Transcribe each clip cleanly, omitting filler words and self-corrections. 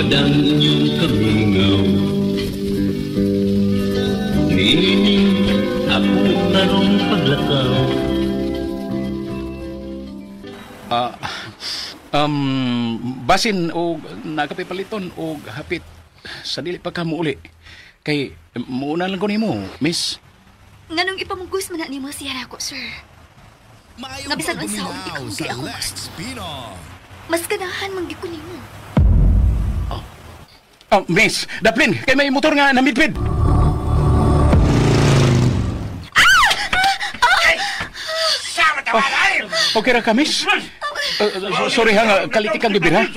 wadang inyong kamingaw. Niining ako tarong paglakaw. Basin o nakapipaliton o hapit sa dili pa ka muuli. Kay muuna lang ko nimo, miss. Nganong ipamugos man na nimo siya nako, sir. Nga bisan unsaon ikaw di ako gusto. Mas ganahan man gyud ko nimo. Miss, daplin, kay may motor nga namidpid. Okay ra ka, miss? Sorry ha, nga, kaliti kang gibir ha?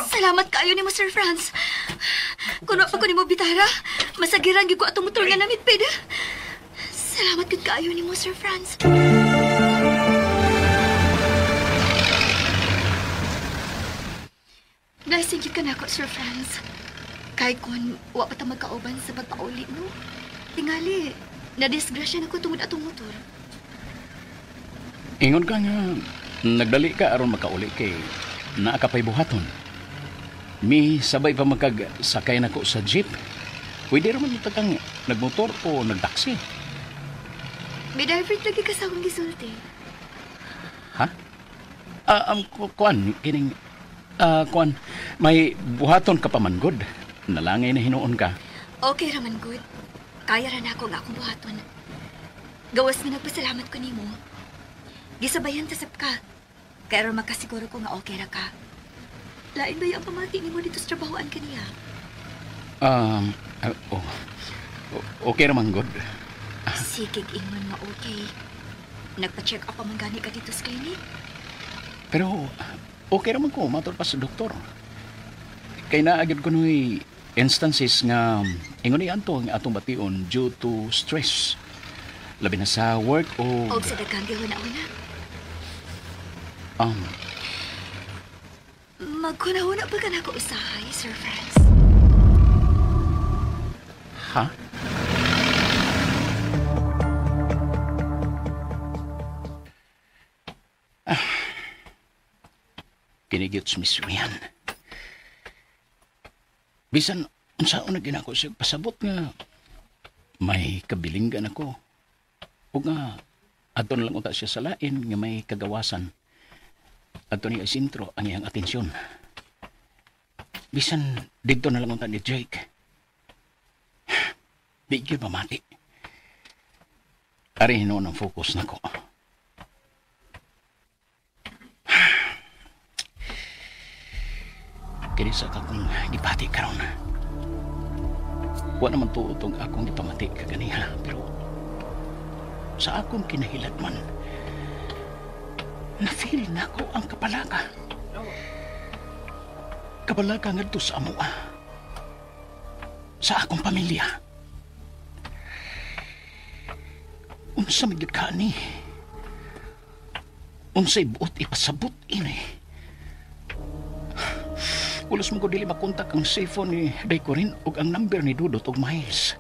Salamat kaayo nimo, Sir Franz. Kuno pa ko nimo bitara, masagiran gyud ko atong motor nga namitpid. Salamat gyud kaayo nimo, Sir Franz. Blessing gyud ka nako, Sir Franz. Kay kun wa pa ta magkauban sa pagpauli mo. Tingali, na-disgrasya na ko tungod atong motor. Ingon ka nga, nagdali ka aron makauli kay naa ka pa'y buhaton. Mi sabay pa magkag-sakay na ko sa jeep. Pwede raman ito kang nagmotor o nagtaksi. May divert lagi ka sa akong gisulti. Ha? Kuan, kining, kuan, may buhaton ka pa man, good. Nalangay na hinuon ka. Okay raman, good. Kaya ra na ako nga akong buhaton. Gawas na nagpasalamat ko nimo. Gisabayan tasap ka. Kaya ron makasiguro ko nga okay ra ka. Lain ba yung pamati ni mo dito sa trabahoan kaniya? Okay naman, good. Sige, ingon nga okay. Nagpa-check up pa man gani ka dito sa clinic? Pero, okay naman ko, matol pa sa doktor. Kaya naagad ko nung instances nga ingon ni Anto ang atong bation due to stress. Labi na sa work o... O sa daghang gihuna-una? Magkunahuna ba ka na ako usahay, Sir Franz? Ha? Kinigits, Miss Rian. Bisan, unsaon na ginako siya pasabot nga may kabilinggan ako. O nga, ato na lang uta siya sa lain nga may kagawasan. Ato niya isintro ang iyang atensyon. Bisan, dito na lang uta ni Jake. Di gyud mamati. Ari hinoon ang focus na ko. Kinisa ka kung gipati karon. Wa naman tuutong akong gipamati kaganiha, pero sa akong kinahilatman, na-feel na ko ang kapalaga. Kapalaga nga to sa amua. Sa akong pamilya. Unsa magiging ka ni? Unsay buot ipasabot ini. Ulos mo ko dili makontak ang cellphone ni Daycorin o ang number ni Dudot o Miles.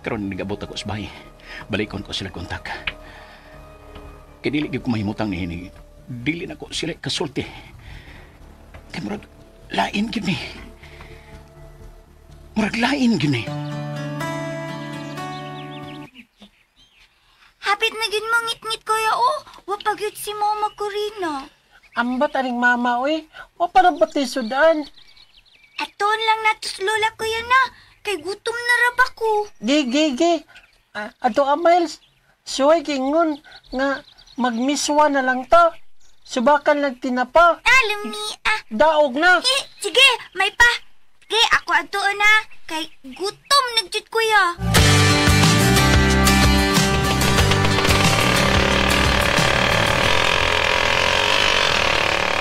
Karon nagabot ako sa bahay. Balikon ko sila kontak. Kaya dili ko mahimutang ni Hini. Dili na ko sila kasulti. Kaya murag lain gini. Murag lain gini. Hapit na gin mangit-ngit kaya wapagyud si Mama Corina. Ambat aring mama, oy. O parang pati sudan. Aton lang natos lola ko yan na. Kay gutom na raba ko. Gi. Ato Miles. Suway kingon nga magmiswa na lang ta. Subakan lang tinapa. Lumi. Daog na. Sige, may pa. Kay ako ato na. Kay gutom nagjud kuya.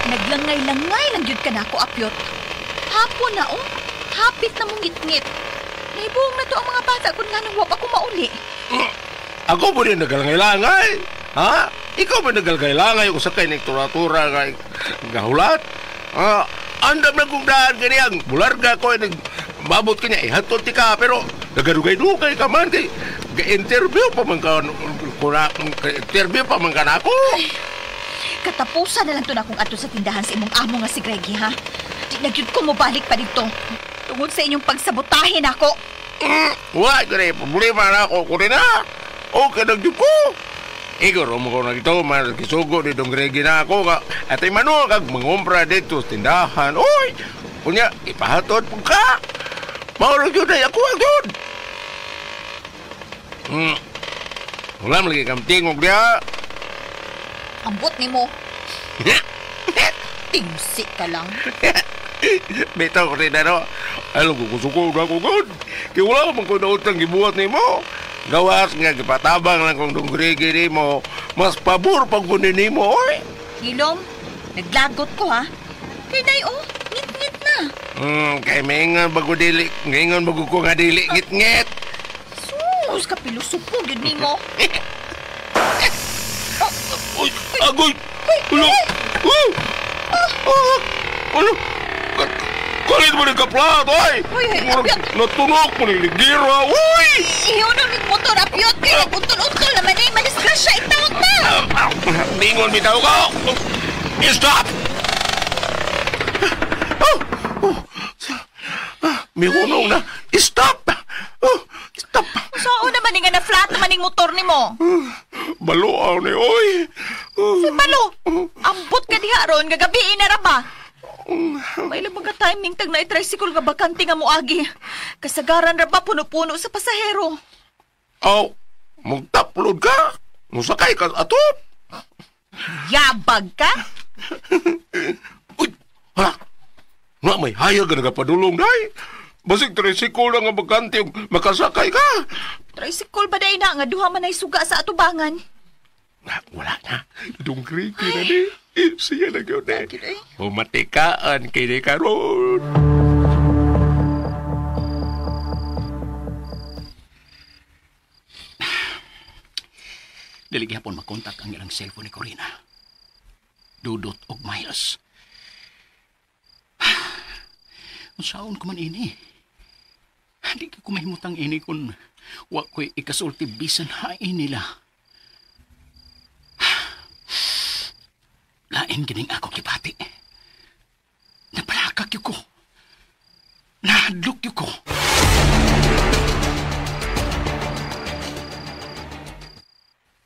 Naglangay-langay lang jud ka na ako, apyot. Hapon na, hapit na mong ngit-ngit. Naibong na to ang mga bata kung nga nang wap ako mauli. Ako mo rin nagalangay-langay. Ha? Ikaw ba nagalangay-langay kung sakay ng tura-tura gahulat? Andam na kong daan ganyan. Bularga ko ay nagbabot ka niya. Hatol ti ka, pero nagarugay-dugay ka man. Interview pa man ka. Interview pa man ka na ako. Katapusan na lang to na akong ato sa tindahan sa imong amo nga si Greggy, ha? Di na gyud ko mo balik pa dito. Tungod sa inyong pagsabotahin ako. Wala ka rin, problema na ako ko rin na. Okay na gyud ko. Igor, mo ko na ito, kisugo ditong Greggy na ako ka. At ay mano kag mangumpra dito sa tindahan. Uy, kunya, ipahatod po ka. Maulog yun ay ako ang yun. Wala lagi kang tingog niya. Ambot ni mo. Tingsi ka lang. Bitaw ko rin ano. Alam ko kusuko na ako good. Kaya wala ka mang kunautang gibuhat ni mo. Gawas nga gipatabang lang kung Greggy ni mo. Mas pabor pag kunin ni mo, oy. Hilom, naglagot ko, ha? Kay day, oh, ngit-ngit na. Kaya maingan bago dili. Ngayon bago ko nga dili, ngit-ngit. Sus, kapilusupo, yun ni mo. Uy, agoy! Ulo! Ulo! Kalit mo ng kaplat, oy! Uy, apyat! Natunog mo ng ligira, uy! Iyon ang motor, apyot! Kaya untol-untol naman eh, madisgrasya, itawag na! Bingon, bitaw ko! Stop! May hunong na! Stop! Stop! Saan naman nga na-flat naman yung motor ni mo? Baluaw ni, oy! Si Balo, ambot ka diha ron, gagabiin na raba. May labang ka timing tag na tricycle nga bakante nga moagi. Kasagaran raba puno-puno sa pasahero. Aw, magtaplod ka! Musakay ka atop! Yabag ka? Uy! Hala! Nga may hayag ka nagapadulong, day! Basig tricycle na nga bakante yung makasakay ka! Tricycle ba day na nga duha man ay suga sa atubangan? Wala na. Itong Greggy na ni. Siya na yun eh. Bakit eh? Humatikaan kay ni Karon. Dili gihapon makontak ang ilang cellphone ni Corina. Dudot og Miles. Unsaon ko man ini? Di ka kumahimutang ini kung wa ko'y ikasulti bisan hain nila. Lain gining ako kibati. Napalakak yun ko. Nahadlok yun ko.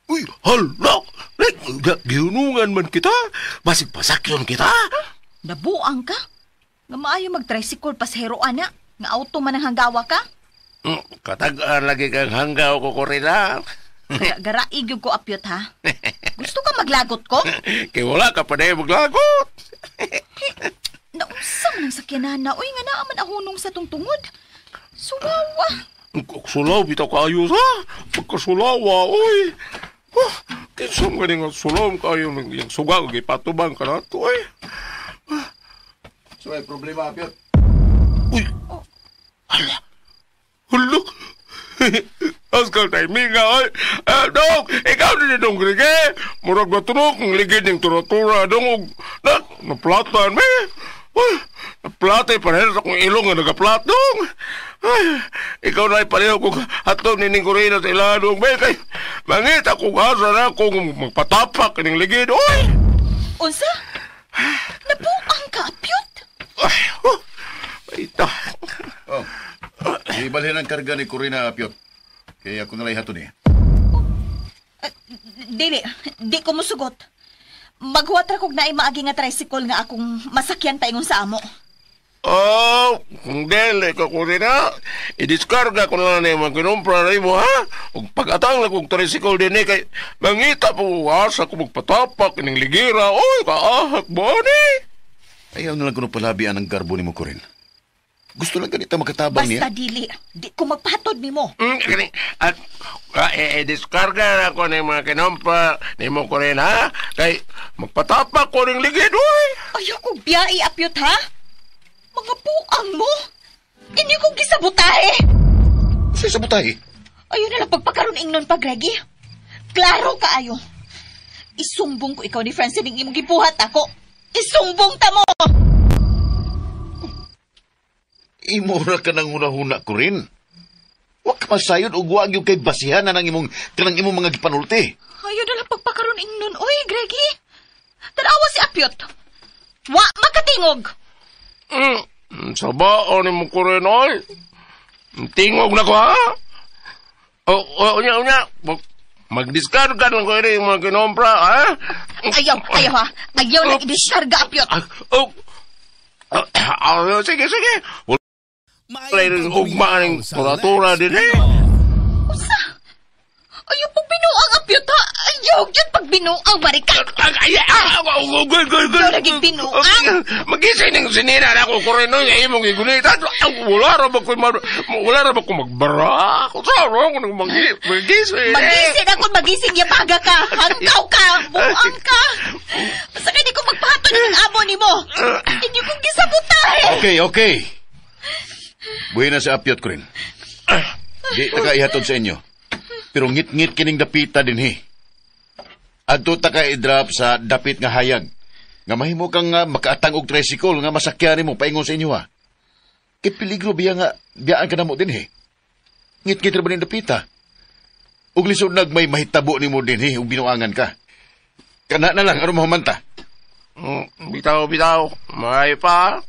Uy, hala! Gihunungan man kita. Basig pasakyon kita. Nabuang ka? Nga maayo mag-tricycle pasahero ana? Nga auto man ang hanggawa ka? Katagaan lagi kang hanggaw ko, Corina. Garaig yung ko apyot, ha? Gusto ka maglagot ko? Kaya wala ka pa na yung maglagot. Nausam ng sakyanana. Uy, nga naaman ahunong sa tungtungod. Suwawa. Sulaw, bitaw ka ayos, ha? Pagkasulawa, uy. Kinsam ka nga sulaw kayo yung suga, ipatubang ka na ito, eh. So, may problema, Apyot. Uy! Hala! Hala! Askal timing nga, ay! Dong! Ikaw din itong Greggy! Murag matunok, ang ligid ng turatura, dong! Naplatan, may! Uy! Naplatan, parehas akong ilong nga nagaplat, dong! Ay! Ikaw na ipareho kong hatog nining Corina sa iladong, may! Kay, mangit akong asa na akong magpatapak ng ligid, uy! Unsa? Nabuang ka, Apyot? Ay! Ito! Oh, ibalhin ang karga ni Corina, Apyot. Kaya ako nalay hato niya. Dili, di ko musugot. Maghuwat ra kog naay maagi nga tricycle nga akong masakyan taingon sa amo. Oh, kung dili ka Corina, i-discarga ko na na yung kinumpra na mo, ha? Kung pag-atang lang kong tricycle din kay mangita po asa ko magpatapak ng ligira. Oy, kaahak ba ni? Ayaw na lang ko palabian ang garbo ni mo, Corin. Gusto lang ganito makatabang niya. Basta dili, di ko magpahatod ni mo. At i-discarga na ko ng mga kinumpra ni mo Corina, ha? Kay magpatapak ko ng ligid, oy! Ayaw kong biyai, Apyot, ha? Mga buang mo! Inyo kong gisabutahe! Sa'yo sa butay. Ayaw na lang pagpakaroon ingnon pa, Greggy. Klaro ka ayo. Isumbong ko ikaw ni Francine ng imong gibuhat ako. Isumbong ta mo! Imura ka ng huna-huna, Corin. Huwag ka masayod o guwag yung kay basihan na ng imong mga gipanulti. Ayaw na lang pagpakaroon ingnon. Oy, Greggy! Tanawa si Apyot. Wa makatingog. Sabao ni mo ko rin, oy. Tingog na ko, ha? Unya. Mag-diskarga lang ko rin yung mga kinompra, ha? Ayaw ha. Ayaw na i-diskarga, Apyot. Sige. Wala rin ugma ng tura din, eh. Ayaw pag binuang, Apyot, ha? Ayaw yun pag binuang, barikat. Ayaw naging binuang. Mag-isay ng sinina na ako ko rin, ay mong igunitan. Wala ra ba ko magbara? Saan ako nang mag-isay? Magising ako, magising yabaga ka. Hangkaw ka, buang ka. Basta hindi ko magpahato ng amo ni mo. Hindi kong gisabutahe. Okay. Buhay na sa Apyot ko rin. Di takaihatod sa inyo. Pero ngit-ngit kining dapita din, he. Adto takai-drop sa dapit nga hayag. Nga mahimo kang makaatang og tricycle nga masakyan mo paingon sa inyo, ha. Kay peligro biya nga biyaan ka na mo din, he. Ngit-ngit ra ba ning dapita? Ug lisod may mahitabo nimo din, he, ug binuangan ka. Kana na lang aron mahumanta. Bitaw. May pa.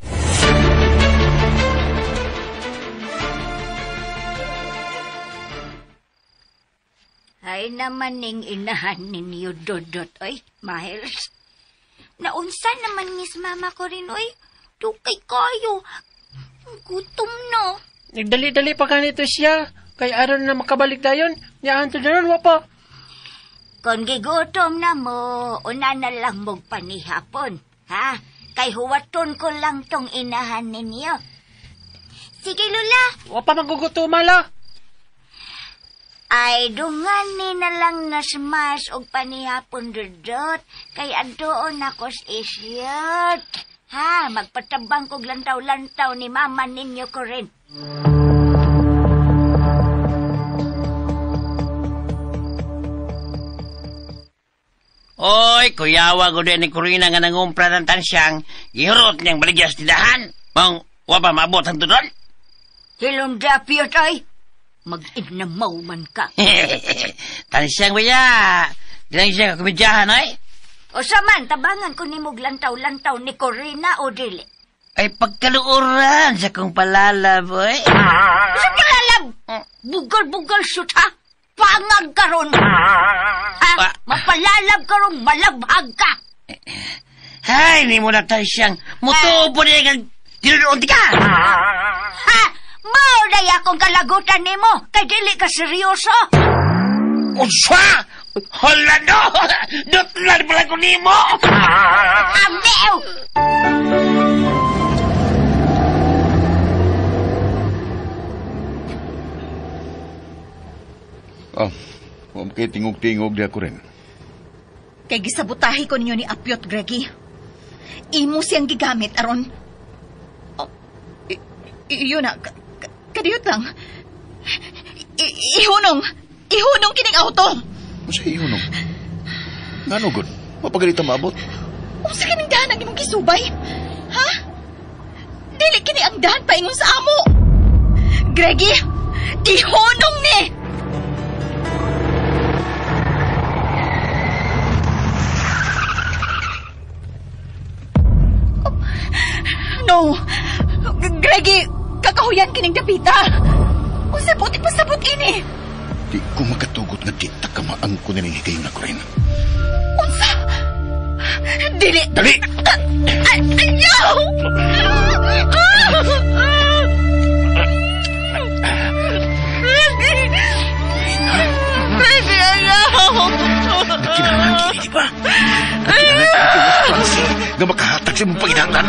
Ay naman ning inahan ninyo, Dodot, oy, Miles. Naunsa naman Miss Mama ko rin, oy. Dukay kayo. Gutom no. Nagdali-dali pa ganito siya. Kay aron na makabalik dayon. Yaan to daron, wapa. Kung gigutom na mo, una na lang mong panihapon, ha? Kay huwaton ko lang tong inahan ninyo. Sige, Lola. Wapa magugutuma Ay, dungan ni na lang na smash og panihapon, Dodot. Kay adoon ako sa isyot. Ha, magpatabang kog lantaw-lantaw ni mama ninyo ko rin. Oy, kuyawa ko din ni Corina nga nangumpra ng tansyang. Gihurot niyang baligya sa tindahan. Mang, wapa maabot ang tudol? Hilong Apyot, ay. Mag-inamaw man ka. Tansyang ba ya? Di lang siya kakumidyahan, ay? O saman, tabangan ko ni mog lantaw-lantaw ni Corina o dili. Ay pagkaluuran sa kong palalab, oy. Sa palalab? Bugal-bugal shoot, ha? Pangag ka ron. Ha? Mapalalab ka ron, malabhag ka. Ay, ni mo na tansyang. Mutubo niya yung tinunoon ka. Ha? Mauday akong kalagutan ni mo, kay dili ka seryoso. Unsa? Hala no! Dutlan pala ko ni mo! Amew! Huwag kayo tingog-tingog di ako rin. Kay gisabutahi ko ninyo ni Apyot, Greggy. Imo siyang gigamit, aron. Iyon na. Kadiyot lang. Ihunong kining auto. Masa ihunong? Ngano, God? Mapagalita maabot? Unsa kining dahan ang imong gisubay? Ha? Dili kini ang dahan paingon sa amo. Greggy, ihunong ni! No! Greggy, kakahuyan kining dapita. Unsa buti pasabot ini? Di ko makatugot nga di takamaan ko na higay na ko rin. Unsa? Dili! Dali! Ayaw! Greggy, ayaw! Kinahanglan kini, di ba? Kinahanglan kini si nga makahatag sa mong panginahanglan.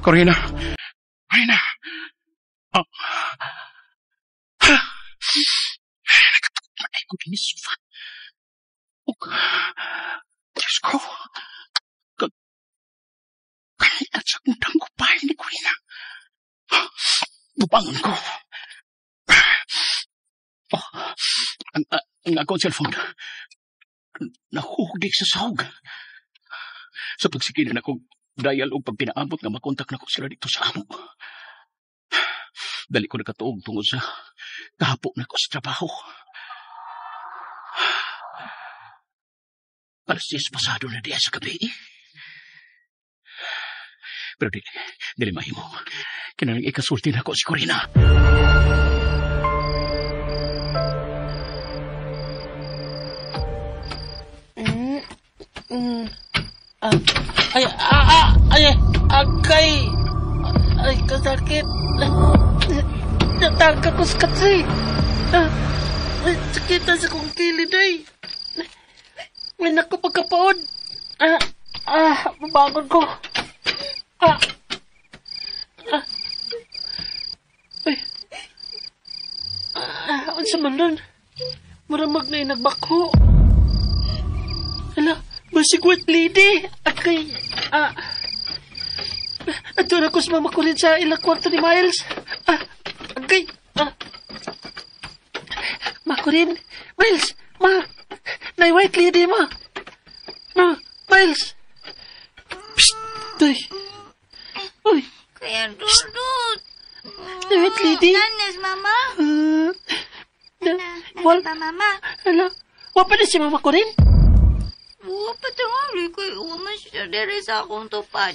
Corina. Oh. Nakatakot ko din sa sofa. Diyos ko. Kailan sa undang ko pa ni Corina. Bubangon ko. Ang akong cellphone. Nahuhugik sa sahog. Sa pagsikinan akong Dayal og pagpinaabot nga makontak na ko sila dito sa amo. Dali ko nakatuog tungod sa kahapo na ko sa trabaho. Alas 10 pasado na diya sa gabi. Pero dili mahimo. Kinalang ikasulti na ko si Corina. Ay, kasakit. Natarga ko sa katsi. Sakitan sa kong kilid ay. May naku pagkapaod. Mabangon ko. Ay. Unsa man nun? Maramag na yung nagbako. Hala, basig white lady. Akay, ato na ko sa mama ko rin sa ilang kwarto ni Miles. Agay. Ma ko rin. Miles, ma. Na white lady, ma. Ma, Miles. Psst. Uy. Uy. Kuya Dudut. Na white lady. Nanas, mama. Wal. Ba, mama? Hala. Wapa na si mama ko rin. Patungali ko uman siya dere sa akong tupad.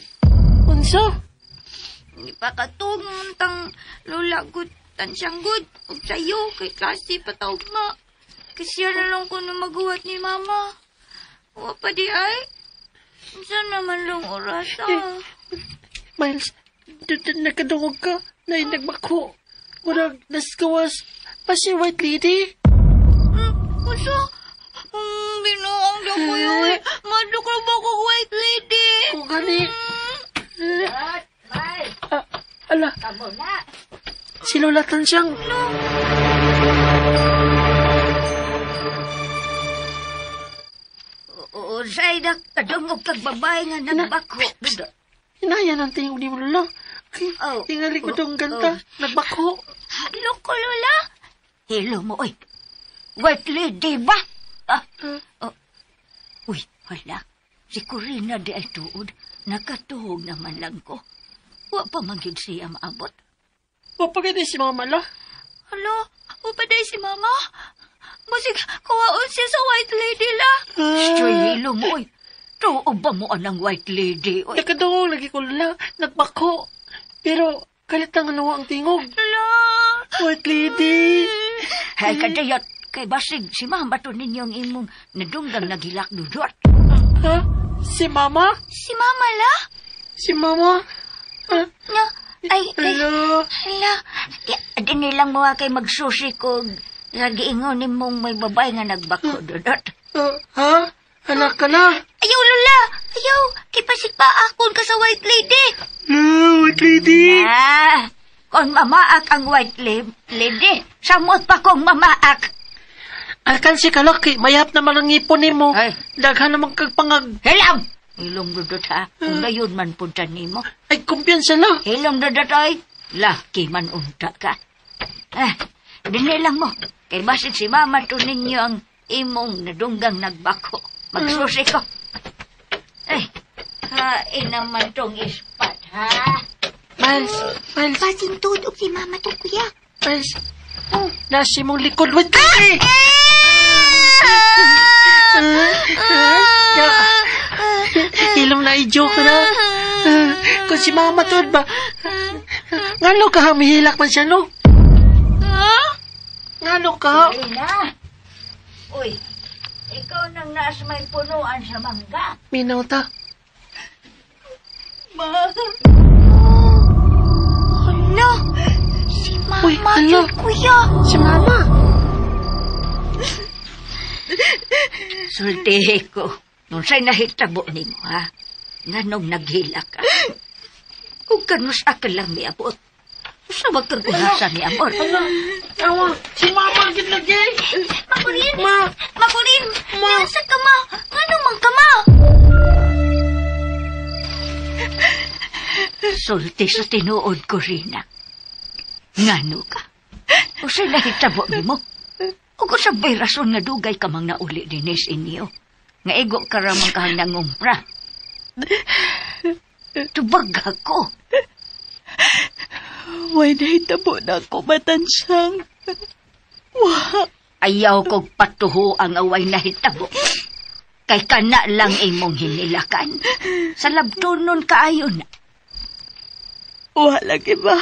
Unsa? Hindi pa katungong tang lola good, tansiyang good. Huwag sa'yo, kay klase, patawag ma. Kasi na lang ko na maguwat ni mama. Huwag pa di ay. Saan naman lang oras, Miles, nakadungog ka na yung nagbako. Murag naskawas pa si white lady. Kusa? Binuang daw ko yun. Madok na ba ko white lady? Kung gani. Ala. Sinulatan siyang. Say na kadungog kag babae nga nagbako. Inayan ang tingog ni mo, Lola. Tingali ko itong ganta. Nagbako. Hello ko, Lola. Hello mo, oy. White lady ba? Uy, wala. Si Corina di ay tuod. Nakatuhog naman lang ko. Wa pa magyud siya maabot. Wapagay si Mama la. Alo, wa pa day si mama? Masig, kawaon siya sa white lady la. Stoy, hilo mo, oy. Tuo ba mo anang white lady, oy? Nakadungog lagi ko, Lola. Nagbako. Pero, kalit lang ang tingog. Hala. White lady. Hay kadayat. Kay basig, si mama to ninyong imong nadunggang nagilak dudot. Ha? Si Mama? Si mama la? Si Mama? Hala. Dinilang mo kay magsusi ko. Nagiingon ni mong may babay nga nagbako dudot. Ha? Anak ka na? Ayaw, Lola. Ayaw. Kay pasig pa akon ka sa white lady. White lady. Kung mamaak ang white lady, samot pa kong mamaak. Akan si Kalaki, mayap naman ang ipon ni mo. Ay. Daghan naman kagpangag. Hilam! Hilong dudot ha. Kung gayon man punta ni mo. Ay, kumpiyansa na. Hilong dudot ay. Laki man unta ka. Dinilang mo. Kay basig si mama to ninyo ang imong nadunggang nagbako. Magsusi ko. Hain naman tong ispat, ha? Miles. Basing tudok si mama to, kuya. Miles. Nasi mong likod. White lady. Hilom na i-joke na. Kung si Mama to ba? Ngano ka hamihilak man siya, no? Ngano ka? Uy, ikaw nang nasa may punuan sa mangga. Minaw ta. Hala. Si mama, Uy, hala. kuya. Si Mama. Sultihe ko. Nung sa'y nahitabo ni mo, ha? Nga nung naghila ka. Kung kanus ka lang ni abot. Sa magkagunasan ni amor. Awa, si Mama ginlagi. Makunin. Ma. Makunin. Nasa ka, ma. Ano mang ka, ma? Sulti sa tinuod ko rin na. Ngano ka? O sa'y nahitabo ni mo? O kung sabay rason nga dugay ka mang nauli dinis inyo. Nga ego ka ramang kahang nangumpra. Tubag ako. Way nahitabo na ako, Matansyang. Ayaw kog patuho ang away na hitabo. Kay kana lang imong hinilakan. Sa labtunon kaayo na. Wala ba?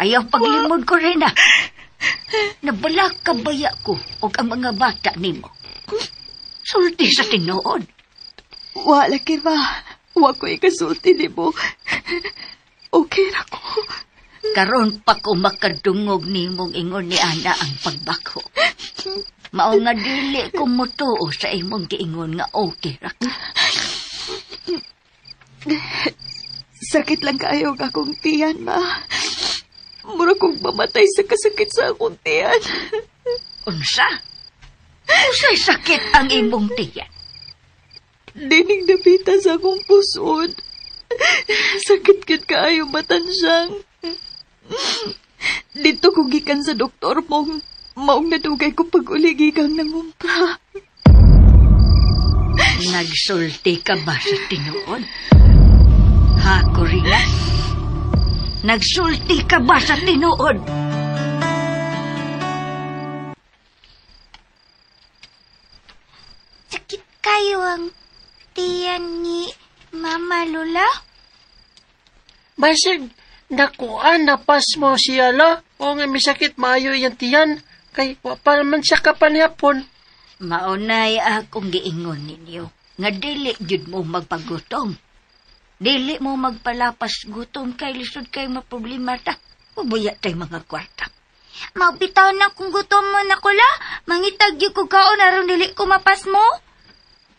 Ayaw paglimod ko rin na. Nabala ka baya ko o ang mga bata nimo. Sulti sa tinuod. Wala ba? Wa ko ikasulti ni mo. Okay na ko. Karon pa ko makadungog nimong ingon ni Ana ang pagbako. Mao nga dili ko mutuo sa imong giingon nga okay ra ka. Sakit lang kayo akong tiyan, ma. Mura kong mamatay sa kasakit sa akong tiyan. Unsa? Unsay sakit ang imong tiyan? Dining napita sa akong pusod. Sakit kit kaayo, Matansyang. Dito ko gikan sa doktor maong nadugay ko pag-uligigang nangumpra. Nagsulti ka ba sa tinuod? Ha, Corina? Nagsulti ka ba sa tinuod? Sakit kayo ang tiyan ni Mama Lola? Basig, nakuan, napas mo siya la. O nga may sakit, maayo yung tiyan. Kay, wapa naman siya kapanihapon. Maunay akong giingon ninyo. Nga dili jud mo magpagutom. Dili mo magpalapas gutom kay lisod kay maproblema ta. Ubuya tay mga kwarta. Magbitaw na kung gutom mo na kula. Mangitag yung ko kaon aron dili ko mapas mo.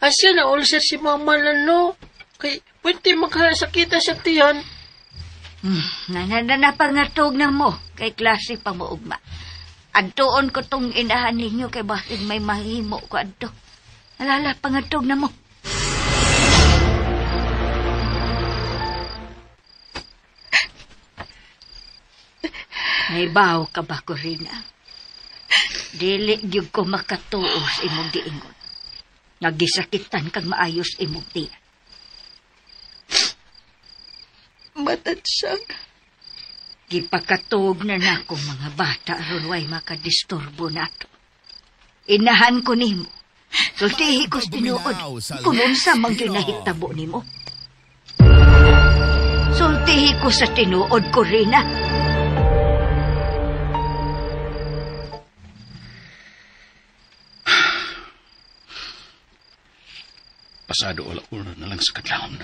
Asya na ulcer si Mama Lano. Kay, pwede magkasakita sa tiyan. Nananda pangatog na mo kay klase pa mo ugma. Adtoon ko tong inahan ninyo kay basin may mahimo ko adto. Alala, pangatog na mo. May baw ka ba, Corina? Dili gyud ko makatuo sa imong giingon. Nagisakitan kang maayos imong tiyan. Matansyang. Gipakatuog na nako mga bata aron way makadisturbo nato. Inahan ko nimo. Sultihi ko tinuod kung unsa man ginahitabo nimo. Sultihi ko sa tinuod, Corina. Pasado ala-una na lang sa kadlawon.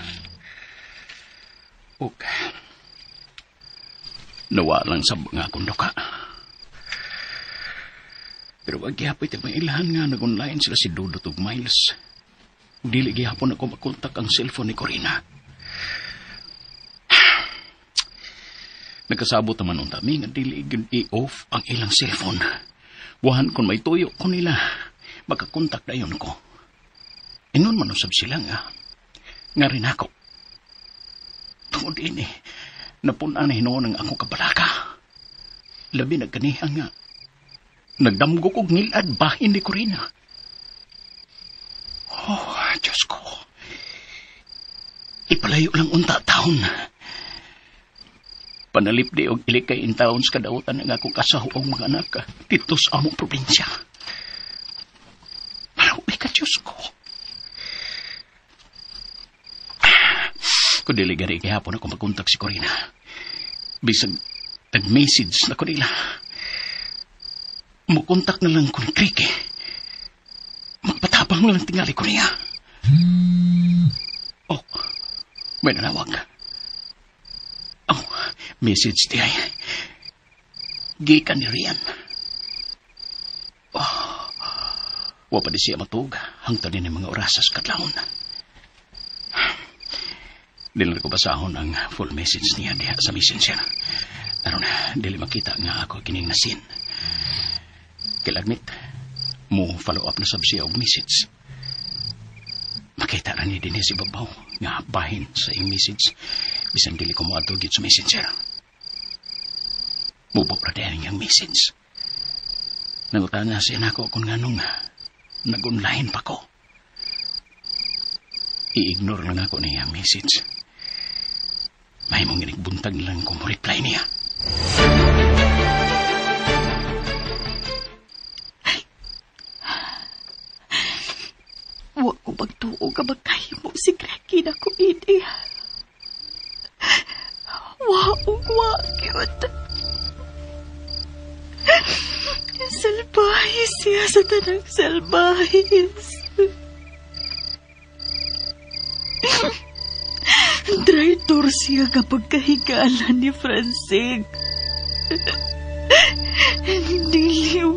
Okay. Nawa lang sa mga akong duka. Pero wag gihapon iti may ilahan nga nag-online sila si Dudut ug Miles. Dili gihapon ako makontak ang cellphone ni Corina. Nagkasabot naman nung tami nga dili gyud i-off ang ilang cellphone. Buhan kung may tuyo ko nila, makakontak na yun ko. Ingon man usab sila nga rin ako. Tungod ini, napunan na hinoon ang akong kabalaka. Labi nagkaniha nga. Nagdamgo kong ngilad bahin ni Corina. Oh, Diyos ko. Ipalayo lang unta taon. Panalip di og ilikay in taon sa kadautan ng akong kasahuang mga anak dito sa among probinsya. Maluwi ka, Diyos ko. Kung diligari kahapon ako magkontak si Corina. Bisag nag-message na ko nila. Mukontak na lang kung Krike. Magpatapang lang tingali ko niya. Oh, may nanawag. Oh, message di ay. Gikan ni Rian. Oh, wapa di siya matug. Hangtod din mga orasas kadlawon. Dili ko basahon ang full message niya diha sa messenger. Aron dili makita nga ako kining nasin. Kilagmit, mo follow up na sab siya og message. Makita ra ni dinhi si babaw nga bahin sa ing message bisan dili ko moadto gid sa messenger. Mubok ra din ang message. Nangutana siya nako kung nganong nag-online pa ko. I-ignore lang ako niya message. May mong inigbuntag lang kung reply niya. Wa ko magtuo ka magkahimo si Greggy na ko ini. Wa cute. Salbahis siya sa tanang salbahis. Traitor siya kapag kahigalan ni Francine.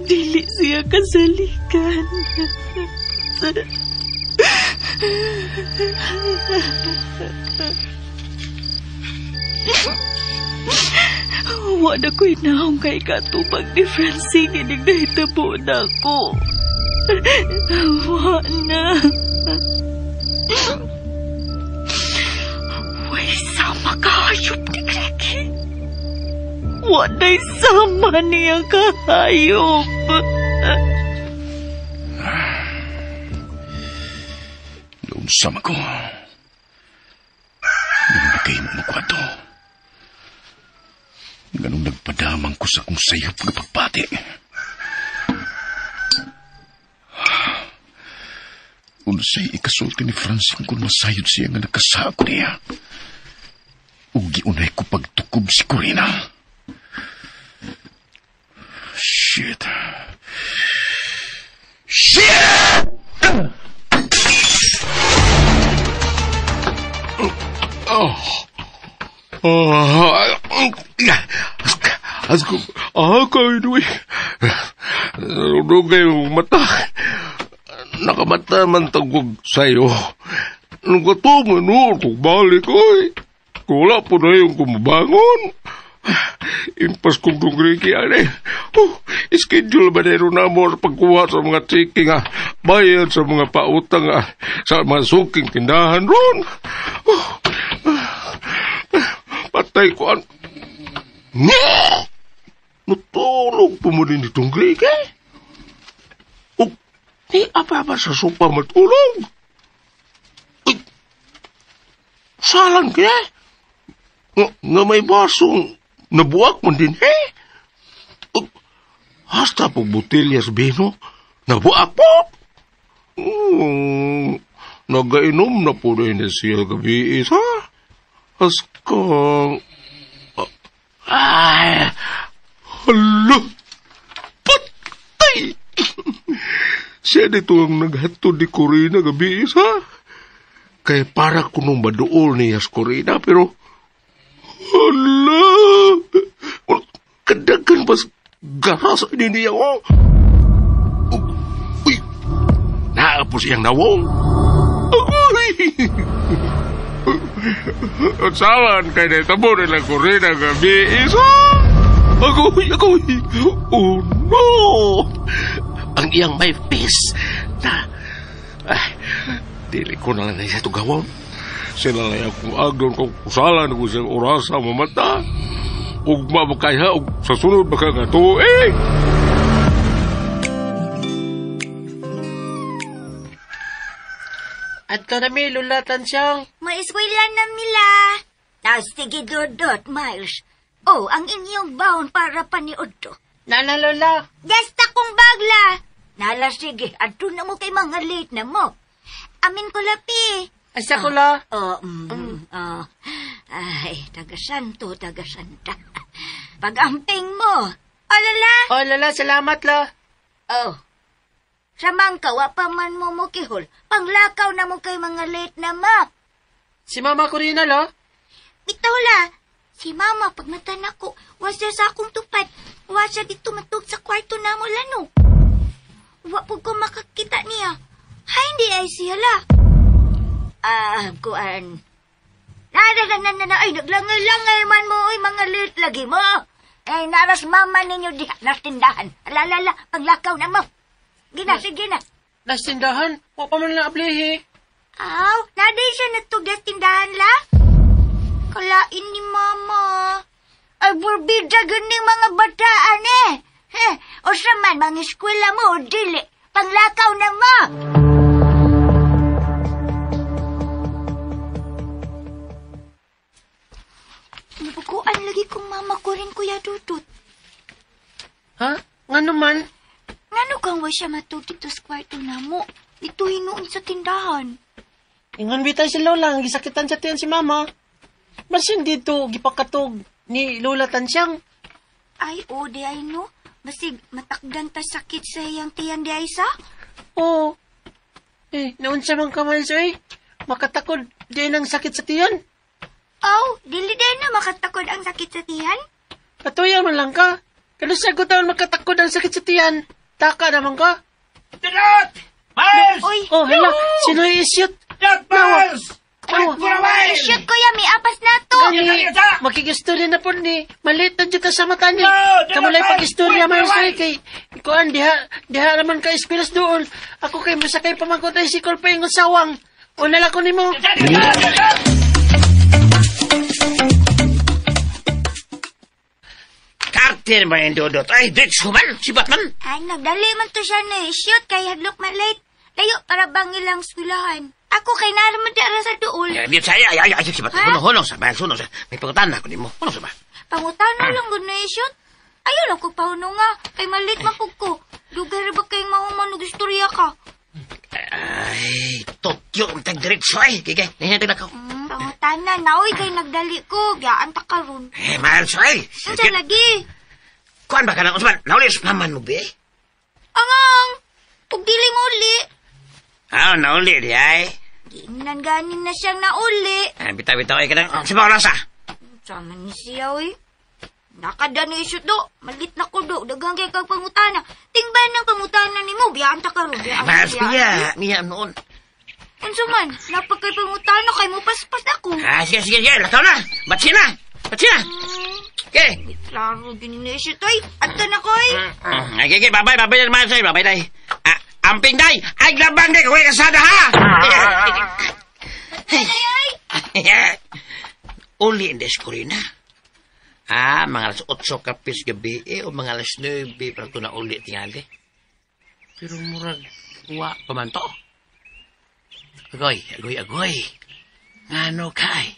Dili siya kasalikan. Wala ko'y naong kay katupag ni Francine inig nahitabo na ko. Wala. Way sama kahayop ni Greggy. Wala'y sama niya kahayop. Doon sama ko. Ganun na kayo mo kwarto. Ganun nagpadamang ko sa kong sayop na pagpati. Unsay ikasulti ni Francine kung masayod siya nga nakasako niya. Ugi unay ko pagtukob si Corina. Shit! Kainoy. Narunugay yung mata. Nakamata man tagwag sa'yo. Nung katungan mo, balik oy. Wala po na yung kumabangon. Impas kong Greggy ane. Schedule ba nero na mo pagkuha sa mga chiki nga. Bayad sa mga pautang sa mga suking tindahan ron. Patay ko an... Natulog po mo din itong Greggy. Di apa-apa sa sopa matulog. Salan kaya? Nga may basong nabuak mo din hasta po butilyas bino nabuak po. Nagainom na po rin siya gabi isa. Askang... Hala! Patay! Siya dito ang naghatod ni Corina gabi isa. Kaya para ko nung maduol niya sa Corina, pero... Hala! Kadagan pas garas ini niya ko. Uy! Naapos siyang nawong. Agoy! At sawan kay na itabo nila Corina gabi isa. Agoy! Oh no! Ang iyang may face na... dili ko na lang niya ito gawon. Sila na akong agdon kung kusalan ko siyang orasa mamata. Ugma makaya, sa sunod baka nga to, At ka na may lulatan siyang. Maiskwila na mila. Sige, Dodot, Miles. Oh, ang inyong baon para paniod to. Nana, Lola. Gasta kong bagla. Nala, sige. Adto na mo kay mga late na mo. Amin ko lapi. Asa ko la? Ay, taga-santo, taga-santa. Pag-amping mo. O, Lola. Oh, Lola, salamat, la. Oh. Samang kawa pa man mo mukihol. Panglakaw na mo kay mga late na mo. Si Mama Corina, la? Bitaw la. Si Mama, pag natanak ko, wasya sa akong tupad. Wasya dito matug sa kwarto na mo lano. Wapag ko makakita niya. Hay, hindi ay siya la. Kuan. Ay, naglangay-langay man mo, ay mga late lagi mo. Ay, naras mama ninyo di nas tindahan. Alalala, paglakaw na mo. Gina, sige na. Nas tindahan? Wa pa man na ablihi. Aw, naday siya natugdas tindahan la. Kalain ni mama. Ay, burbida ganing mga bataan O saman, mga eskwela mo, dili. Panglakaw na mo. Kuan lagi kong mama ko rin, Kuya Dudut. Ha? Nga naman? Ngano kang wa siya matug dito sa kwarto na mo? Ito hinuon sa tindahan. Ingon bitay si Lola, ang gisakitan sa tiyan si Mama. Basin dito, gipakatog ni Lola Tansyang. Ay, o, di ay no. Basig, matakdan ta sakit sa iyang tiyan di ay sa? Oo. Naunsa man ka, Miles, makatakod di ng sakit sa tiyan. Aw, dili din na makatakod ang sakit sa tiyan? Katuya man lang ka. Kalusa ko taon makatakod ang sakit sa tiyan. Taka naman ka. Dudut! Miles! Uy, Oh, hala. Sino i-shoot? Dudut, Miles! shoot kuya, may apas na to. Gani, makigistorya na po ni. Malit na dito sa mata ni. No, di Kamulay na, pag-istorya, wait, Miles, wait. kay ikuan, diha naman ka espilas doon. Ako kay masakay pamangkot ay sikol pa yung sawang. Una lang ko ni mo. Carter man yung Dudut. Ay, Dutch human. Si Batman. Ay, nagdali man to siya na shoot kay hadlok malate. Layo para bang ilang skulahan. Ako kay naraman dara sa duol. Di saya. Ay, si Batman. Hunong sa bayan. Sunong sa. May pangutan na ako ni mo. Hunong sa ba? Pangutano lang gud na shoot. Ayaw lang ko pauno nga. Kay malit mapug ko. Lugar ba kay mahuman og istorya ka? Ay, Tokyo. Ang tag-diretso ay. Kikay. Nahinatag na ko. Pangutana na. Uy, kay nagdali ko. Giyaan ta karon. Miles, ay. Unsa lagi? Kuan ba ka lang, Usman? Naulis naman mo, be? Angang! Ug dili mo uli. Nauli di ay. Ginan ganin na siyang nauli. Bitaw-bitaw ay ka lang. Sabaw lang sa. Sama ni siya, uy. Nakada ni shoot do. Malit na ko do. Dagang kay kang pangutana. Tingban ng pangutana ni mo. Biyaan ta karon. Miles, Mia noon. Unsa man? Napag kay pangutana kay mo paspas ako. Sige. Lakaw na. Batsi na. Okay. Klaro din ni siya, toy. Ato na koy. Okay. Babay na Miles, ay. Babay, day. Amping, day. Ay, labang, day. Kuya kasada, ha? Ay. Uli, indes ko rin, ha? Mga alas 8 kapis gabi, o mga alas 9, para ito na uli tingali. Pero murag, wa pa man to. Agoy. Ngano kay?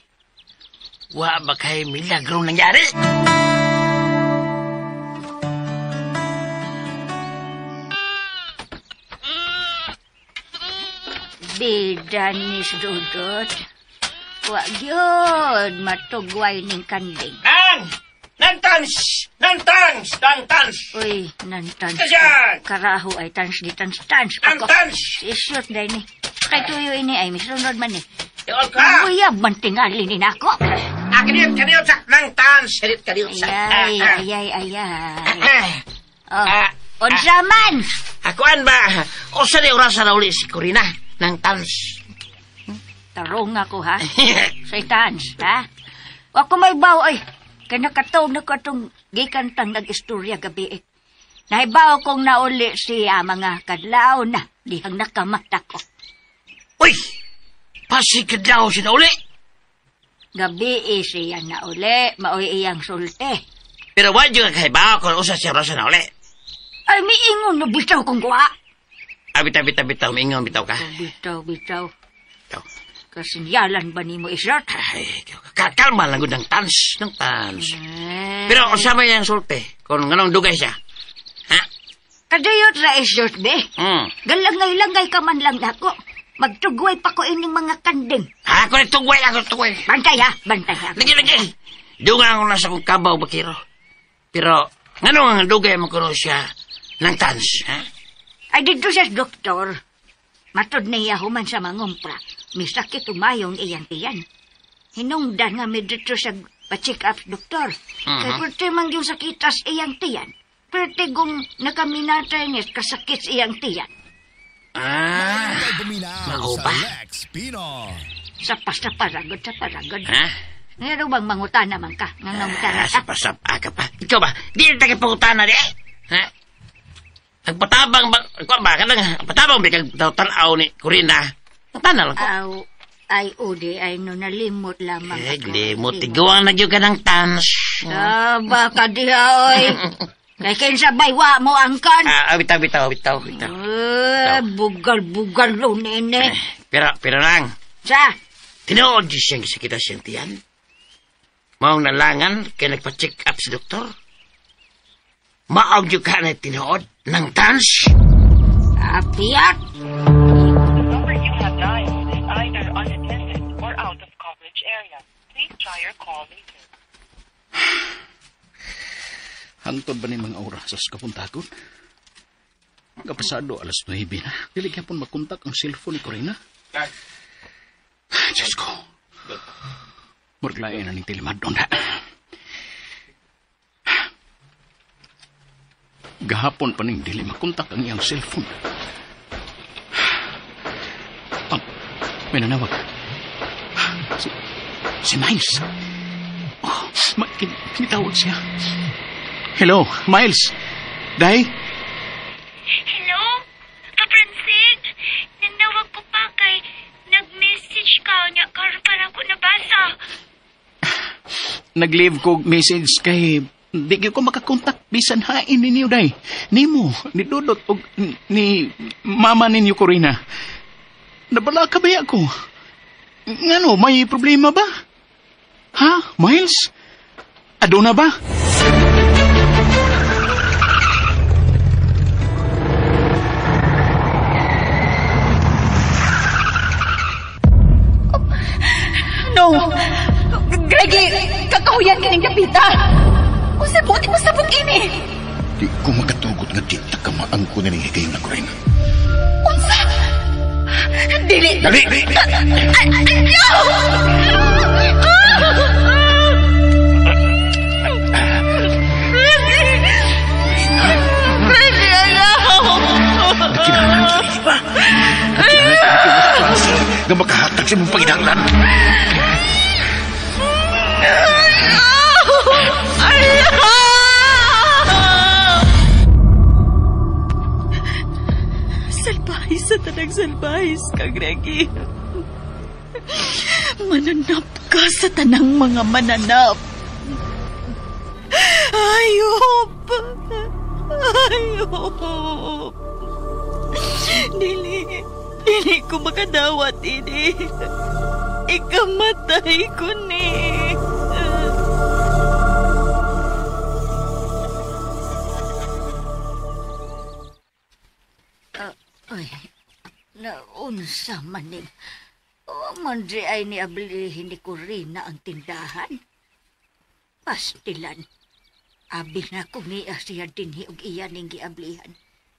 Wa ba kay milagro nangyari? Bida ni Dudut. Wa gyud matugway ning kanding. Nantans! Uy, nantans. Kasyan! Karaho ay tans. Nantans! Isot day ni. Kay tuyo ini ay misunod man ni. Iol ka! Uy, abang tingali ni nako. Kaniyot sa nantans! Kaniyot sa. Ay. Unsa man? Akuan ba? O sa di orasa na uli si Corina? Nantans. Tarong ako ha. Say tans, ha? Wa ko may baw ay. Kaya nakataw na ko itong gikantang nag-istorya gabi. Nahibaw kong nauli siya mga kadlaw na dihang nakamata ko. Uy! Pasikad daw siya na uli. Gabi siya nauli, maoy iyang sulte. Pero wad yung kahibaw kung usa siya rasa na uli. Ay, miingon na bitaw kong guha. Bitaw, mingon bitaw ka. Bitaw. Kasinyalan ba ni mo isot? Ay, kalma lang ng tans. Pero usama yung sulte, kung anong dugay siya. Ha? Kadayot ra isot, be. Galangay-langay ka man lang ako. Magtugway pa ko ining mga kanding. Ako tugway. Bantay ha. Lagi. Dunga ako nasa kong kabaw, Bakiro. Pero, anong dugay mo kuno siya ng tans, ha? Ay, dito siya, doktor. Matod niya human sa mangumpra. Misakit umayong iyang tiyan. Hinungdan nga dito siya pa-check up, doktor. Kaya pwede mang yung sakitas iyang tiyan. Pwede kung nakaminatay niya kasakit iyang tiyan. Mao ba? Sa paragod. Ha? Ngayon bang mangutan naman ka? Nangangutana ka? Sapasapa ka pa. Ikaw ba? Di na takipangutan na di eh. Ha? Nagpatabang ba? Ikaw ba? Patabang ba kang tanaw ni Corina? Ang tanal ko. Ay, udi, ay no nalimot lamang. Limot. Tigawang nagyo ka ng tans. Baka diha, oy. Kaya kinsabay wa mo angkan. Bitaw. Bugal lo, nene. Pero lang. Sa? Tinood di siyang sakita siyang tiyan. Maong nalangan kay nagpa-check up si doktor. Maong yung ka na tinuod ng dance. Apiyat! The number you have dialed is either unattended or out of coverage area. Please try your call later. Hangtod ba ni mga oras sa kapuntakon? Kapasado, alas 9 na. Dili gyapon makontak ang cellphone ni Corina. Diyos ko. Muraglayan na ning telemadon na. Gahapon pa ning dili makontak ang iyang cellphone. May nanawag. Si Miles. Oh, kinitawag siya. Hello, Miles. Day? Hello? Kapransig? Nanawag ko pa kay nag-message ka niya karon para ko nabasa. Nag-leave ko message kay di ko makakontak bisan hain ninyo, Day. Nimo, ni Dudot o ni mama ninyo, Corina. Nabala ka ba ako? Ngano, may problema ba? Ha, Miles? Ado na ba? No! Greggy, kakahuyan ka ng kapita! Kung sabuti mo sabot ini! Di ko makatugot nga di takamaang ko na higay na Corina. Unsa? Dili! Dali! No! Greggy, ayaw! Kinahanglan ka ba? Kinahanglan ka ba? Nga makahatag sa mong pagidanglan. Salbahis sa tanang salbahis ka, Greggy. Mananap ka sa tanang mga mananap. Ayop! Ayop! Dili ko makadawat ini. Ikamatay ko ni. Ay, naunsa maning. O mandri ay niablihin ni Corina ang tindahan. Pastilan. Abi na kung niya siya dinhi og iya ning giablihan.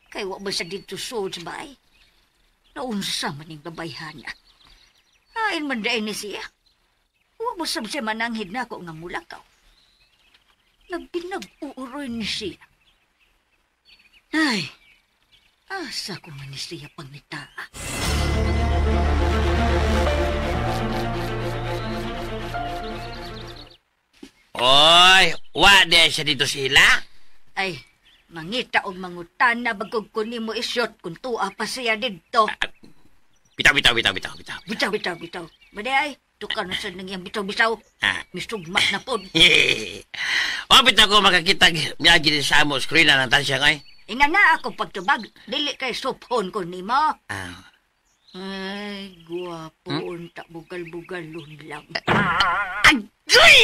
Kay wa ba sa dito sods bay? Naunsa maning babayhana. Hain man day ni siya. Wa mo sab siya mananghid na ako nga mulakaw. Nagpinag-uuroy ni siya. Ay, asa ko man ni siya pagnitaa. Oy, wa di siya dito sila? Ay, mangita og mangutan na bagog ko ni mo isyot kung tuwa pa siya dito. Bitaw. Bitaw. Baday, tukar na sa nangyang bitaw. Misugma na po. Wapit ako makakita miyagi din sa amo, screen na ng tansya ko eh. Inga na ako pagtubag, dili kay suphon ko ni mo. Ay, guwapo, unta bugal-bugalon lang. Agoy!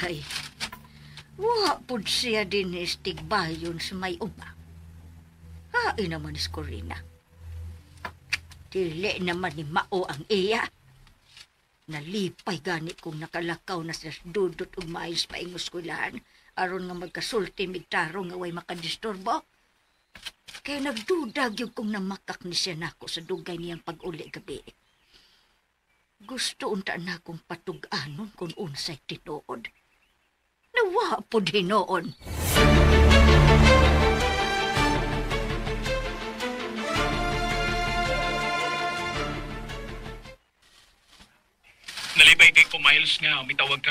Ay, wapod siya din istigbayon sa may uma. Hain naman is Corina. Dili naman ni Mao ang iya. Nalipay ganit kung nakalakaw na sa Dudot ug Miles pa ing eskwelahan aron nga magkasulti migtaro nga way makadisturbo. Kay nagdudag yung kung namakak ni siya nako sa dugay niyang pag-uli gabi. Gusto unta na akong patug-anon kung unsay tinuod. Nawa po hinoon. Nalipay kay ko, Miles, nga mitawag ka.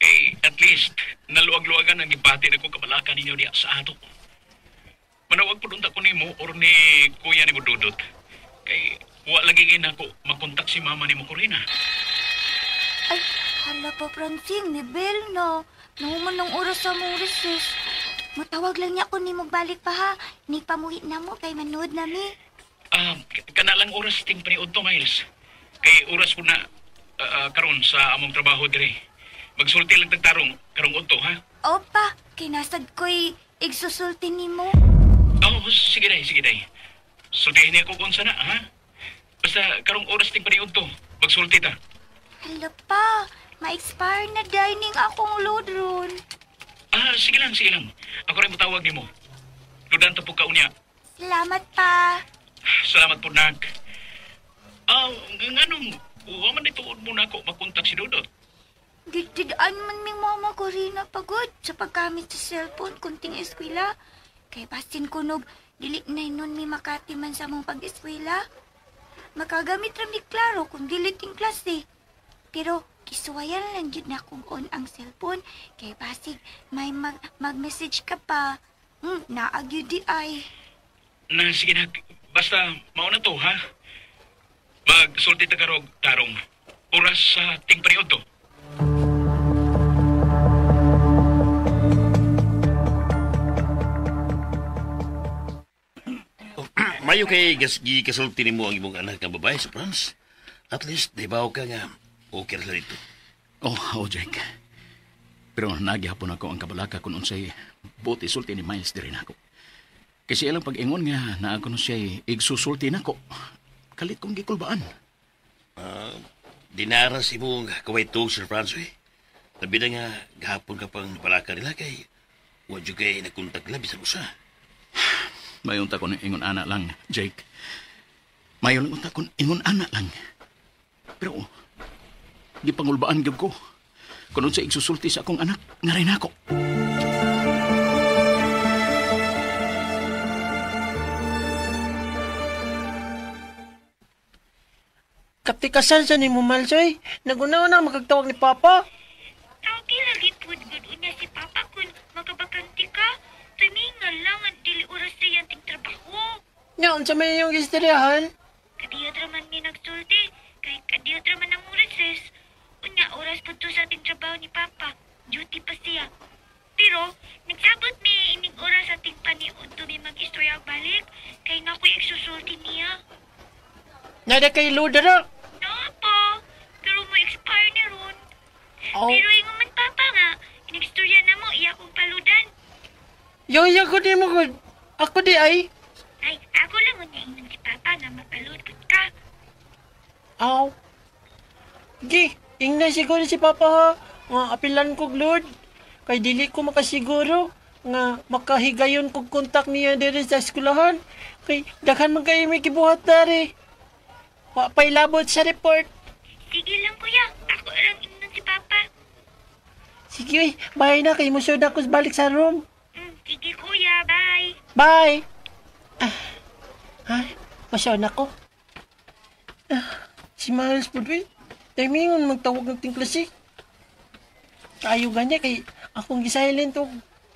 Kay at least naluwag-luwagan ang ibati na kong kabalakan ninyo diya sa ato. Manawag po ko ni mo or ni kuya ni mo Dudot. Kay wa lagi na ako magkontak si mama ni mo Corina. Ay, hala pa, Francine, ni Bel, no. Nahuman ng oras sa mong recess. Matawag lang niya ako ni mo balik pa, ha. Ni pamuhit na mo kay manood nami. kanalang oras ting paniud to, Miles. Kay oras po na karon sa among trabaho dire. Magsulti lang tagtarong karong udto, ha? Opa, kinasad ko'y igsusulti nimo. Sige day. Sultihin niya ko kung sana, ha? Basta karong oras ting paniud to. Magsulti ta. Hala pa, ma-expire na dining akong load ron. Sige lang. Ako rin matawag ni mo. Ludan ta po ka unya. Salamat pa. Salamat po, Nak. Nganong, man ituod mo na ako makontak si Dudot. Didaan man ming mama ko rin na pagod sa paggamit sa cellphone kunting eskwela. Kay basin kunog, dili na nun mi makati man sa mong pag-eskwela. Makagamit rami klaro kung dili ting klase. Pero kisuwayan lang yun na kung on ang cellphone. Kay basig may mag-message ka pa. Naagyo di ay. Sige na, basta mauna to, ha? Magsulti ta karog tarong. Oras sa ting period to. Mayo kay gasgi kasulti ni mo ang imong anak nga babae sa France. At least, dibaw ka nga. Okay ra dito. Jake. Pero nagyapon ako ang kabalaka kung unsay buti sulti ni Miles diri nako. Kasi ilang pag-ingon nga na ako no siya igsusulti nako. Kalit kong gikulbaan. Dinaras imong kaway to, Sir Francois. Labi na nga gahapon ka pang balaka nila kay wadyo kay nagkontak na bisag usa. Mayon ta kon ingon ana lang, Jake. Mayon lang ta kon ingon ana lang. Pero gipangulbaan gyud ko. Kuno sa igsusulti sa akong anak nga rin ako. Kaptikasan sa ni mo, Malsoy. Naguna-una makagtawag ni Papa. Okay lagi po una si Papa kung magabaganti ka. Tumingal lang at dili oras sa yanting trabaho. Yan, sa may yung istoryahan. Kadiyot raman mi nagsulti. Kay kadiyot raman ang oras. Unya oras po to sa ating trabaho ni Papa. Duty pa siya. Pero, nagsabot mi ining oras sa ating paniod to mi mag-istorya balik. Kay nako'y igsusulti niya. Nada kay Ludra. No po. Pero mo expire ni ron. Oh. Pero ingon man Papa nga, inistorya na mo iya kong paludan. Yoya ko di mo ko. Ako di ay. Ay, ako lang unya ingon si Papa nga mapaludod ka. Aw. Gi, ingna siguro si Papa ha. Nga apilan kog Lord. Kay dili ko makasiguro nga makahigayon kog kontak niya diri sa eskwelahan. Kay daghan man kayo may kibuhat dari. Wa pa'y labot sa report. Sige lang kuya, ako lang ingon si Papa. Sige, bye na kay musod ako balik sa room. Sige kuya, bye. Bye. Masyon ako. Si Miles po doy. Timingon magtawag ng ting klase. Kayo ganya kay akong gisilent og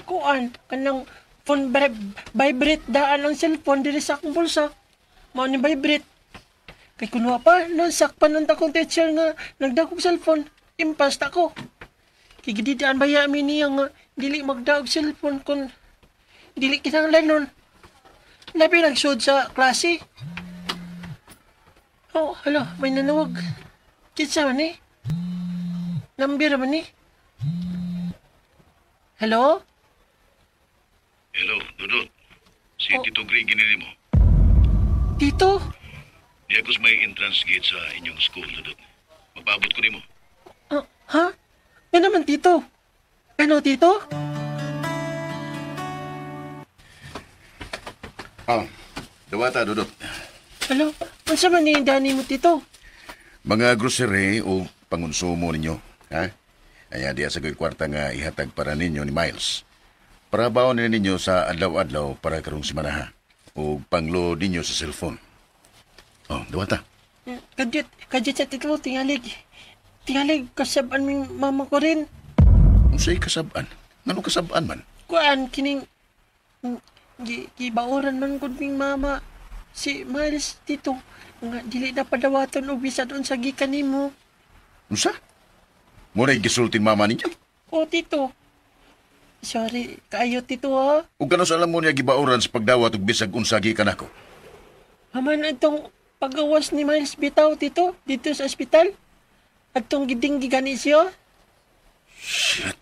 kuan kanang phone vibrate daan ang cellphone diri sa akong bulsa. Mao ni vibrate. Kay kunwa pa non sakpan ng takong teacher nga nagdagog cellphone. Impas ta ko. Kay gididaan baya mi niya nga dili magdaog cellphone kun dili kinahanglan nun. Labi nagsud sa klase. Oh, hala, may nanawag. Kitsa man eh. Number man eh. Hello? Hello, Dudut. Si Tito Greg ginili mo. Tito? Niyagos may entrance gate sa inyong school, Dudut. Mapabot ko ni mo. Ha? Yan naman, Tito. Ano, Tito? Dawata, Dudut. Hello? Ano man ni Dani mo, Tito? Mga grocery o pangonsumo ninyo, ha? Aya diya sa kwarta nga ihatag para ninyo ni Miles. Para baon ninyo sa adlaw-adlaw para karong simana, ha? O panglo ninyo sa cellphone. Dawata. Kadyat sa Tito, tingalig. Tingalig, kasabaan ming mama ko rin. Unsay kasabaan? Ngano kasabaan man? Kuan, kining... Gibauran man ko ming mama. Si Miles, Tito. Nga, dili na padawaton o bisa doon sa gikan nimo. Unsa? Muna gisultin mama ninyo? O, Tito. Sorry, kaayo, Tito, ha? O gano sa alam mo niya gibauran sa pagdawat og bisag unsagi ka nako? Haman itong pagawas ni Miles bitaw dito sa ospital. At tong gidinggi gani siya. Shit.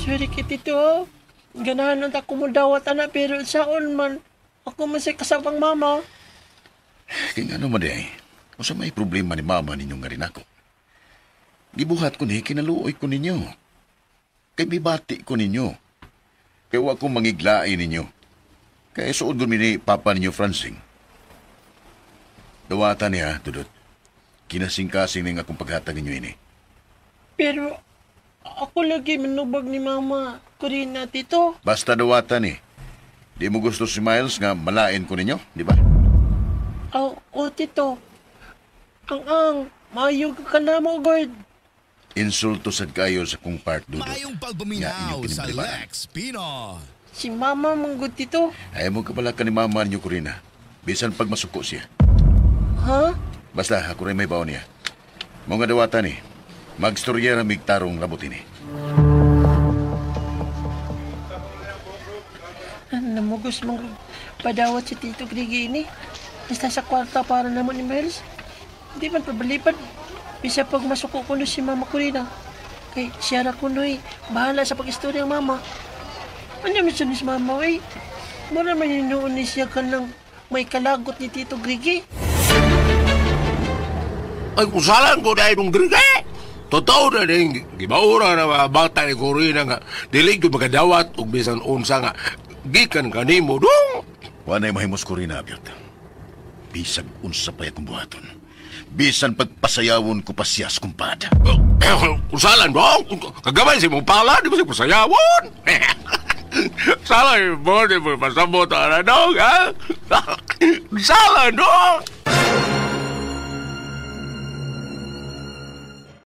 Sorry kay Tito. Ganahan ang ako mo dawat anak pero saon man. Ako man sa kasabang mama. Kaya ano man day, o sa may problema ni mama ninyo nga rin ako. Gibuhat ko ni, kinaluoy ko ninyo. Kay bibati ko ninyo. Kaya huwag kong mangiglain ninyo. Kaya suod ko ni Papa ninyo, Francing. Dawatan niya, Dudut. Kinasing-kasing ng akong paghatag ninyo ini. Pero ako lagi manubag ni Mama Corina, Tito. Basta dawatan eh. Di mo gusto si Miles nga malain ko ninyo, di ba? Tito. Ang mayog ka na mo, God. Insulto sad kayo sa kong part, Dudut. Mayong pagbuminaw sa Lex Pino. Si Mama manggod, Tito. Ayaw mo kapalakan ni Mama ninyo, Corina. Bisan pag masuko siya. Ha? Basta, ako rin may baon niya. Mga dawatan eh. Magstorya na migtarong rabutin eh. Namugos mong padawat si Tito Grigi ini. Basta sa kwarta para naman ni Miles. Hindi man pabalipad. Bisa pag masuko ko na si Mama Corina. Kay siya na ko no'y bahala sa pag-istorya ng Mama. Ano man siya ni si Mama eh. Mura man hinuon ni siya ka ng may kalagot ni Tito Grigi. Ay, kusalan ko dahil nung Grige. Totoo na din, gibaura na mga bata ni Corina nga. Dilig ko magadawat o bisan unsa nga. Gikan ka ni mo dong. Wanay mahimos Corina, Abiot. Bisag unsa pa akong buhaton. Bisan pagpasayawon ko pa siyas kumpada. Kusalan dong. Kagamay si mong pala, di ba siya pasayawon? Salah mo, di mo pasabot na dong, ha? Salah dong.